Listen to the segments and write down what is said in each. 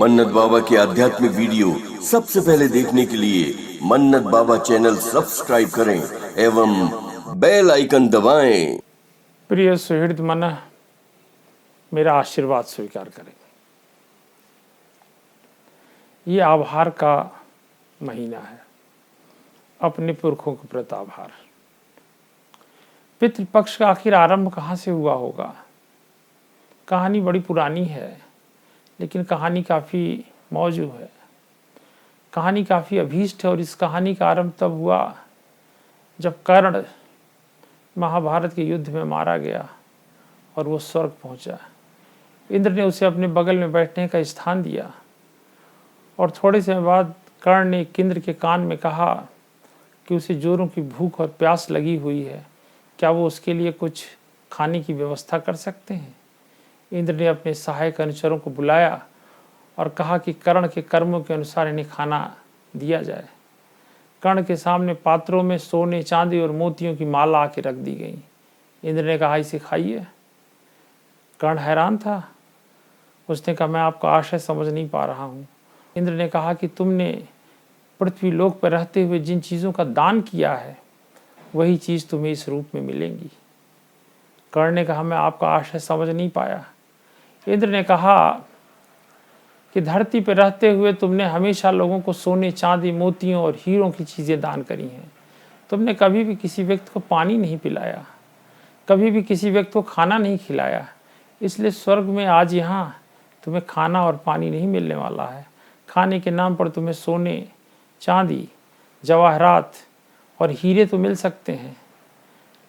मन्नत बाबा के आध्यात्मिक वीडियो सबसे पहले देखने के लिए मन्नत बाबा चैनल सब्सक्राइब करें एवं बेल आइकन दबाएं। प्रिय सुहृद मन, मेरा आशीर्वाद स्वीकार करें। ये आभार का महीना है, अपने पुरखों के प्रति आभार। पितृपक्ष का आखिर आरंभ कहाँ से हुआ होगा? कहानी बड़ी पुरानी है, लेकिन कहानी काफ़ी मौजूद है, कहानी काफ़ी अभीष्ट है। और इस कहानी का आरंभ तब हुआ जब कर्ण महाभारत के युद्ध में मारा गया और वो स्वर्ग पहुंचा। इंद्र ने उसे अपने बगल में बैठने का स्थान दिया और थोड़े समय बाद कर्ण ने इंद्र के कान में कहा कि उसे जोरों की भूख और प्यास लगी हुई है, क्या वो उसके लिए कुछ खाने की व्यवस्था कर सकते हैं? इंद्र ने अपने सहायक अनुचरों को बुलाया और कहा कि कर्ण के कर्मों के अनुसार इन्हें खाना दिया जाए। कर्ण के सामने पात्रों में सोने, चांदी और मोतियों की माला आके रख दी गई। इंद्र ने कहा, इसे खाइए। कर्ण हैरान था। उसने कहा, मैं आपका आशय समझ नहीं पा रहा हूँ। इंद्र ने कहा कि तुमने पृथ्वी लोक पर रहते हुए जिन चीज़ों का दान किया है, वही चीज़ तुम्हें इस रूप में मिलेंगी। कर्ण ने कहा, मैं आपका आशय समझ नहीं पाया। इंद्र ने कहा कि धरती पर रहते हुए तुमने हमेशा लोगों को सोने, चांदी, मोतियों और हीरों की चीज़ें दान करी हैं। तुमने कभी भी किसी व्यक्ति को पानी नहीं पिलाया, कभी भी किसी व्यक्ति को खाना नहीं खिलाया। इसलिए स्वर्ग में आज यहाँ तुम्हें खाना और पानी नहीं मिलने वाला है। खाने के नाम पर तुम्हें सोने, चांदी, जवाहरात और हीरे तो मिल सकते हैं,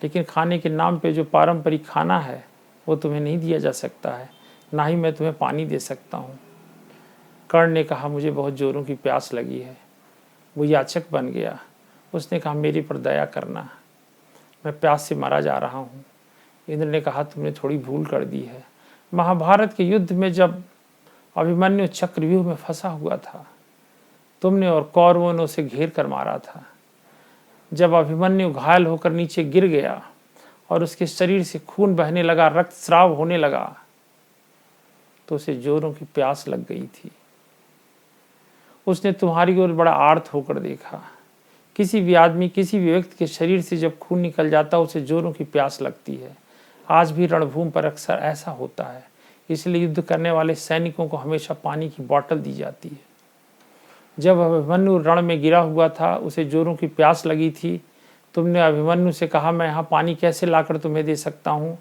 लेकिन खाने के नाम पे जो पारंपरिक खाना है वो तुम्हें नहीं दिया जा सकता है, ना ही मैं तुम्हें पानी दे सकता हूँ। कर्ण ने कहा, मुझे बहुत जोरों की प्यास लगी है। वो याचक बन गया। उसने कहा, मेरे पर दया करना, मैं प्यास से मारा जा रहा हूँ। इंद्र ने कहा, तुमने थोड़ी भूल कर दी है। महाभारत के युद्ध में जब अभिमन्यु चक्रव्यूह में फंसा हुआ था, तुमने और कौरवों ने उसे घेर कर मारा था। जब अभिमन्यु घायल होकर नीचे गिर गया और उसके शरीर से खून बहने लगा, रक्तस्राव होने लगा, तो उसे जोरों की प्यास लग गई थी। उसने तुम्हारी ओर बड़ा आर्त होकर देखा। किसी भी आदमी, किसी भी व्यक्ति के शरीर से जब खून निकल जाता, उसे जोरों की प्यास लगती है। आज भी रणभूमि पर अक्सर ऐसा होता है। इसलिए युद्ध करने वाले सैनिकों को हमेशा पानी की बोतल दी जाती है। जब अभिमन्यु रण में गिरा हुआ था, उसे जोरों की प्यास लगी थी। तुमने अभिमन्यु से कहा, मैं यहाँ पानी कैसे लाकर तुम्हें दे सकता हूँ?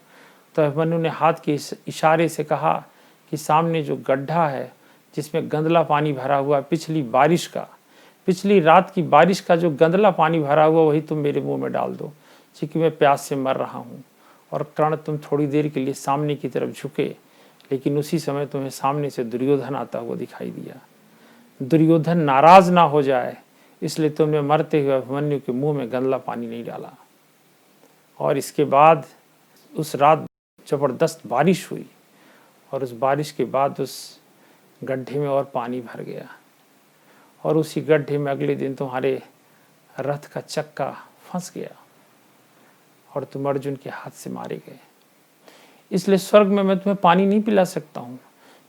तो अभिमन्यु ने हाथ के इशारे से कहा कि सामने जो गड्ढा है जिसमें गंदला पानी भरा हुआ, पिछली रात की बारिश का जो गंदला पानी भरा हुआ, वही तुम मेरे मुंह में डाल दो, क्योंकि मैं प्यास से मर रहा हूँ। और कर्ण, तुम थोड़ी देर के लिए सामने की तरफ झुके, लेकिन उसी समय तुम्हें सामने से दुर्योधन आता हुआ दिखाई दिया। दुर्योधन नाराज ना हो जाए, इसलिए तुमने मरते हुए अभिमन्यु के मुंह में गंदला पानी नहीं डाला। और इसके बाद उस रात जबरदस्त बारिश हुई और उस बारिश के बाद उस गड्ढे में और पानी भर गया और उसी गड्ढे में अगले दिन तुम्हारे रथ का चक्का फंस गया और तुम अर्जुन के हाथ से मारे गए। इसलिए स्वर्ग में मैं तुम्हें पानी नहीं पिला सकता हूँ,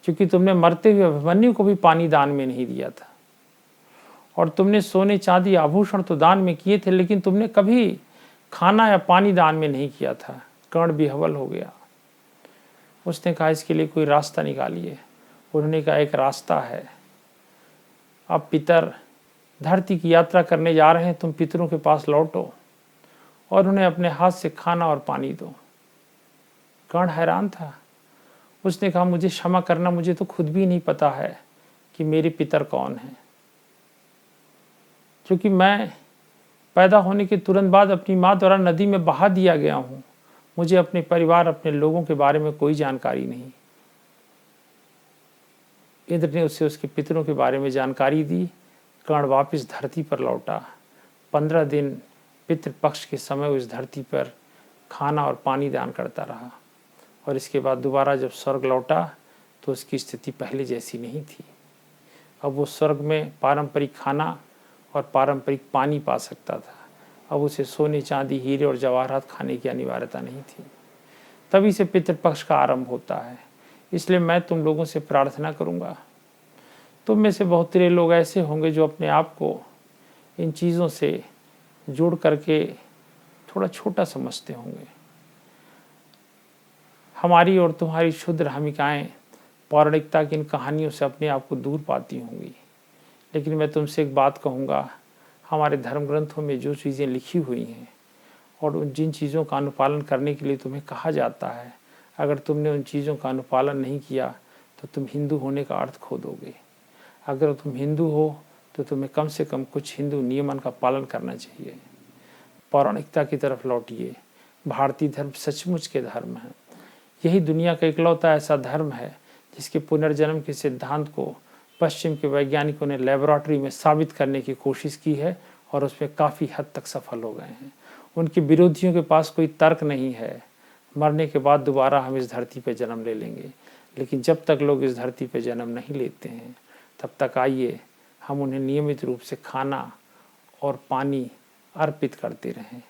क्योंकि तुमने मरते हुए अभिमन्यु को भी पानी दान में नहीं दिया था। और तुमने सोने, चांदी, आभूषण तो दान में किए थे, लेकिन तुमने कभी खाना या पानी दान में नहीं किया था। कर्ण विह्वल हो गया। उसने कहा, इसके लिए कोई रास्ता निकालिए। उन्होंने कहा, एक रास्ता है। अब पितर धरती की यात्रा करने जा रहे हैं, तुम पितरों के पास लौटो और उन्हें अपने हाथ से खाना और पानी दो। कर्ण हैरान था। उसने कहा, मुझे क्षमा करना, मुझे तो खुद भी नहीं पता है कि मेरे पितर कौन हैं, क्योंकि मैं पैदा होने के तुरंत बाद अपनी माँ द्वारा नदी में बहा दिया गया हूँ। मुझे अपने परिवार, अपने लोगों के बारे में कोई जानकारी नहीं। इंद्र ने उसे उसके पितरों के बारे में जानकारी दी। कर्ण वापस धरती पर लौटा। 15 दिन पितृपक्ष के समय उस धरती पर खाना और पानी दान करता रहा और इसके बाद दोबारा जब स्वर्ग लौटा तो उसकी स्थिति पहले जैसी नहीं थी। अब वो स्वर्ग में पारंपरिक खाना और पारंपरिक पानी पा सकता था। अब उसे सोने, चांदी, हीरे और जवाहरात खाने की अनिवार्यता नहीं थी। तभी से पितृपक्ष का आरंभ होता है। इसलिए मैं तुम लोगों से प्रार्थना करूंगा, तुम में से बहुत सारे लोग ऐसे होंगे जो अपने आप को इन चीज़ों से जोड़ करके थोड़ा छोटा समझते होंगे। हमारी और तुम्हारी क्षुद्र हमिकाएँ पौराणिकता की इन कहानियों से अपने आप को दूर पाती होंगी। लेकिन मैं तुमसे एक बात कहूँगा, हमारे धर्म ग्रंथों में जो चीज़ें लिखी हुई हैं और उन जिन चीज़ों का अनुपालन करने के लिए तुम्हें कहा जाता है, अगर तुमने उन चीज़ों का अनुपालन नहीं किया तो तुम हिंदू होने का अर्थ खो दोगे। अगर तुम हिंदू हो तो तुम्हें कम से कम कुछ हिंदू नियमन का पालन करना चाहिए। पौराणिकता की तरफ लौटिए। भारतीय धर्म सचमुच के धर्म है। यही दुनिया का इकलौता ऐसा धर्म है जिसके पुनर्जन्म के सिद्धांत को पश्चिम के वैज्ञानिकों ने लेबोरेटरी में साबित करने की कोशिश की है और उसमें काफ़ी हद तक सफल हो गए हैं। उनके विरोधियों के पास कोई तर्क नहीं है। मरने के बाद दोबारा हम इस धरती पर जन्म ले लेंगे, लेकिन जब तक लोग इस धरती पर जन्म नहीं लेते हैं तब तक आइए हम उन्हें नियमित रूप से खाना और पानी अर्पित करते रहें।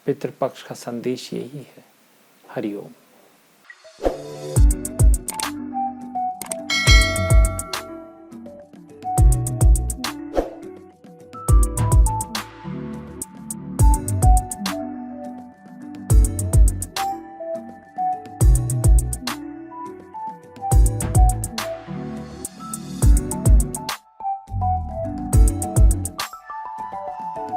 पितृपक्ष का संदेश यही है। हरि ओम।